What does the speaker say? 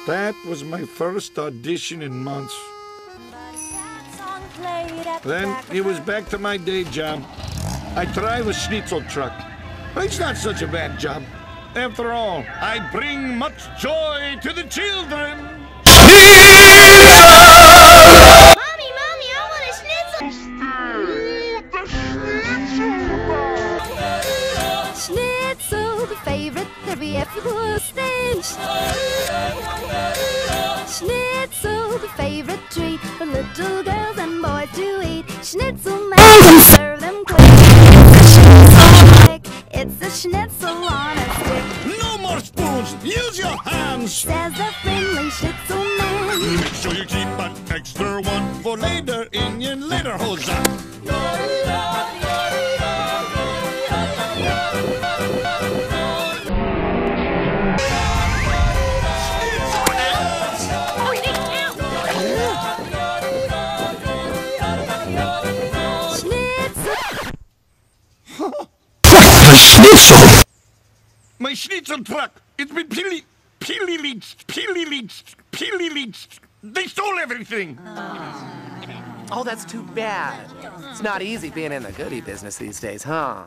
That was my first audition in months. Then it was back to my day job. I drive a Schnitzel truck. It's not such a bad job. After all, I bring much joy to the children. Mommy, I want a schnitzel! Schnitzel, the favorite every effortless stage. Schnitzel, the favorite treat for little girls and boys to eat. Schnitzel man can serve them quick. It's a schnitzel on a stick. No more spoons, use your hands. Says the friendly schnitzel man. Make sure you keep an extra one for later in your later hose. Schnitzel! My Schnitzel truck, it's been peely-leached. They stole everything. Oh, that's too bad. It's not easy being in the goodie business these days, huh?